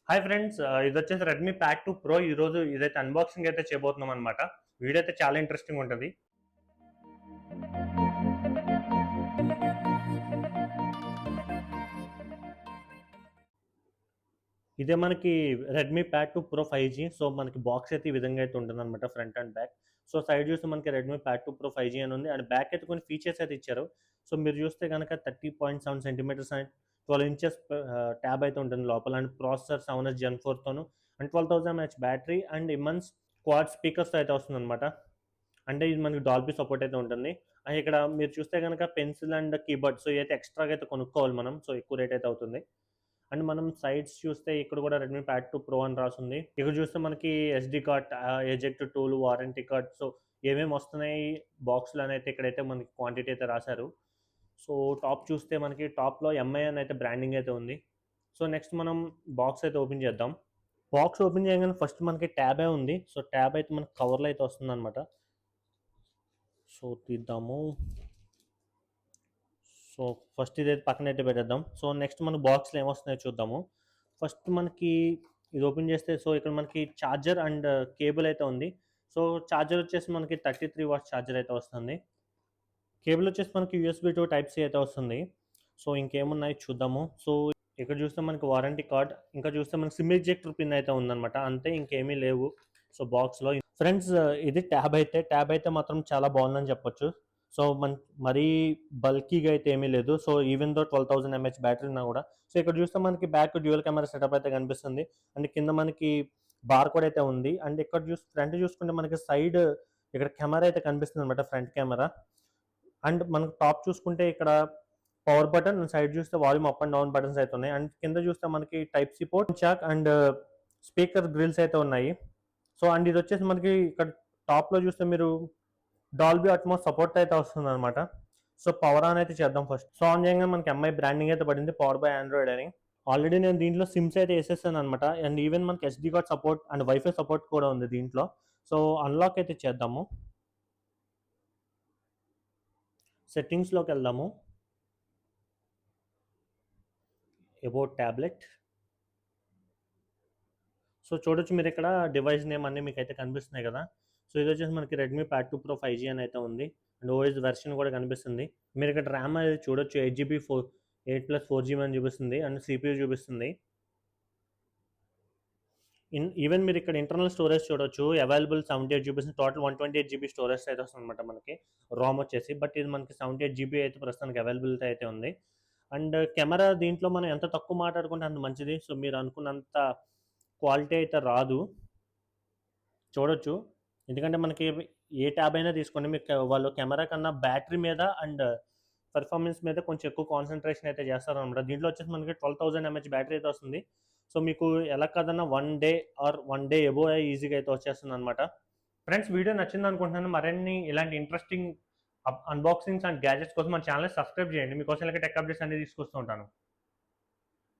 Hi friends, ఇది వచ్చేసి Redmi pad 2 pro. ఈ రోజు ఇదైతే అన్బాక్సింగ్ అయితే చేయబోతున్నాం అనమాట. వీడియో అయితే చాలా ఇంట్రెస్టింగ్ ఉంటుంది. ఇదే మనకి Redmi pad 2 pro 5G. So మనకి బాక్స్ అయితే ఈ విధంగా అయితే ఉంటుంది అనమాట, front and back. So side చూస్తే మనకి రెడ్మీ ప్యాడ్ 2 ప్రో 5G అని ఉంది, అండ్ బ్యాక్ అయితే కొన్ని ఫీచర్స్ అయితే ఇచ్చారు. సో మీరు చూస్తే కనుక 30.7 సెంటీమీటర్స్ అండ్ 12 ఇంచెస్ ట్యాబ్ అయితే ఉంటుంది లోపల, అండ్ ప్రాసెసర్ 7 Gen 4 తోను, and 12,000 mAh battery, and immense quad speakers అయితే వస్తుంది అనమాట. అంటే ఇది మనకి డాల్బీ సపోర్ట్ అయితే ఉంటుంది. అండ్ ఇక్కడ మీరు చూస్తే కనుక పెన్సిల్ అండ్ కీబోర్డ్, సో ఇదైతే ఎక్స్ట్రాగా అయితే కొనుక్కోవాలి మనం. సో ఎక్కువ రేట్ అయితే అవుతుంది. అండ్ మనం సైడ్స్ చూస్తే ఇక్కడ కూడా రెడ్మీ ప్యాడ్ 2 ప్రో అని రాసింది. ఇక్కడ చూస్తే మనకి SD card, eject tool, warranty card, so ఏమేమి వస్తున్నాయి బాక్స్లో అని అయితే ఇక్కడైతే మనకి క్వాంటిటీ అయితే రాశారు. సో టాప్ చూస్తే మనకి టాప్లో ఎంఐ అని అయితే బ్రాండింగ్ అయితే ఉంది. సో నెక్స్ట్ మనం బాక్స్ అయితే ఓపెన్ చేద్దాం. బాక్స్ ఓపెన్ చేయగానే ఫస్ట్ మనకి ట్యాబే ఉంది. సో ట్యాబ్ అయితే మనకి కవర్లో అయితే వస్తుంది అనమాట. సో తీద్దాము. సో ఫస్ట్ ఇదైతే పక్కన అయితే పెట్టేద్దాం. సో నెక్స్ట్ మన బాక్స్లో ఏమొస్తున్నాయో చూద్దాము. ఫస్ట్ మనకి ఇది ఓపెన్ చేస్తే, సో ఇక్కడ మనకి ఛార్జర్ అండ్ కేబుల్ అయితే ఉంది. సో ఛార్జర్ వచ్చేసి మనకి 33 వాట్స్ ఛార్జర్ అయితే వస్తుంది. కేబుల్ వచ్చేసి మనకి యూఎస్బి టు టైప్ సి అయితే వస్తుంది. సో ఇంకేమున్నాయి చూద్దాము. సో ఇక్కడ చూస్తే మనకి వారంటీ కార్డ్, ఇంకా చూస్తే మనకి సిమ్ ఎజెక్టర్ పిన్ అయితే ఉందన్నమాట. అంతే, ఇంకేమీ లేవు. సో బాక్స్లో ఫ్రెండ్స్, ఇది ట్యాబ్ అయితే మాత్రం చాలా బాగుందని చెప్పొచ్చు. సో మరీ బల్కీగా అయితే ఏమీ లేదు. So even though 12,000 mAh battery ఉన్నా కూడా. సో ఇక్కడ చూస్తే మనకి బ్యాక్ డ్యూయల్ కెమెరా సెటప్ అయితే కనిపిస్తుంది, అండ్ కింద మనకి బార్ కోడ్ అయితే ఉంది. అండ్ ఇక్కడ ఫ్రంట్ చూసుకుంటే మనకి సైడ్ ఇక్కడ కెమెరా అయితే కనిపిస్తుంది అనమాట, ఫ్రంట్ కెమెరా. అండ్ మనకు టాప్ చూసుకుంటే ఇక్కడ పవర్ బటన్, సైడ్ చూస్తే volume up and down buttons అయితే ఉన్నాయి. అండ్ కింద చూస్తే మనకి టైప్ సి పోర్ట్, చాక్, అండ్ స్పీకర్ గ్రిల్స్ అయితే ఉన్నాయి. సో అండ్ ఇది వచ్చేసి మనకి ఇక్కడ టాప్లో చూస్తే మీరు డాల్బీ అట్మోస్ సపోర్ట్ అయితే వస్తుంది అనమాట. సో పవర్ ఆన్ అయితే చేద్దాం ఫస్ట్. సో ఆన్ చేయగానే మనకి ఎంఐ బ్రాండింగ్ అయితే పడింది, పవర్ బై ఆండ్రాయిడ్ అని. ఆల్రెడీ నేను దీంట్లో సిమ్స్ అయితే వేసేసాను అనమాట, అండ్ ఈవెన్ మనకి SD card support and wifi support కూడా ఉంది దీంట్లో. సో అన్లాక్ అయితే చేద్దాము. సెట్టింగ్స్లోకి వెళ్దాము. About tablet. సో చూడొచ్చు మీరు ఇక్కడ డివైస్ నేమ్ అన్నీ మీకు అయితే కనిపిస్తున్నాయి కదా. సో ఇది వచ్చేసి మనకి రెడ్మీ ప్యాడ్ 2 ప్రో 5G అని అయితే ఉంది, అండ్ ఓఎస్ వెర్షన్ కూడా కనిపిస్తుంది. మీరు ఇక్కడ ర్యామ్ అనేది చూడొచ్చు, 8GB 8+4GB అని చూపిస్తుంది, అండ్ CPU చూపిస్తుంది. ఈవెన్ మీరు ఇక్కడ ఇంటర్నల్ స్టోరేజ్ చూడొచ్చు, available 78GB, total 128GB storage అయితే వస్తుంది అనమాట మనకి, రామ్ వచ్చేసి. బట్ ఇది మనకి 78GB అయితే ప్రస్తుతానికి అవైలబిలిటీ అయితే ఉంది. అండ్ కెమెరా దీంట్లో మనం ఎంత తక్కువ మాట్లాడుకుంటే అంత మంచిది. సో మీరు అనుకున్నంత క్వాలిటీ అయితే రాదు, చూడొచ్చు. ఎందుకంటే మనకి ఏ ట్యాబ్ అయినా తీసుకోండి, మీకు వాళ్ళు కెమెరా కన్నా బ్యాటరీ మీద అండ్ పర్ఫార్మెన్స్ మీద కొంచెం ఎక్కువ కాన్సన్ట్రేషన్ అయితే చేస్తారనమాట. దీంట్లో వచ్చేసి మనకి 12,000 mAh బ్యాటరీ అయితే వస్తుంది. సో మీకు ఎలా కాదన్నా 1 డే ఆర్ 1 డే ఎబో ఈజీగా అయితే వచ్చేస్తుంది అనమాట. ఫ్రెండ్స్, వీడియో నచ్చింది అనుకుంటున్నాను. మరిన్ని ఇలాంటి ఇంట్రెస్టింగ్ అన్బాక్సింగ్స్ అండ్ గ్యాజెట్స్ కోసం మన ఛానల్ సబ్స్క్రైబ్ చేయండి. మీకోసం ఇలాంటి టెక్ అప్డేట్స్ అనేది తీసుకొస్తూ ఉంటాను.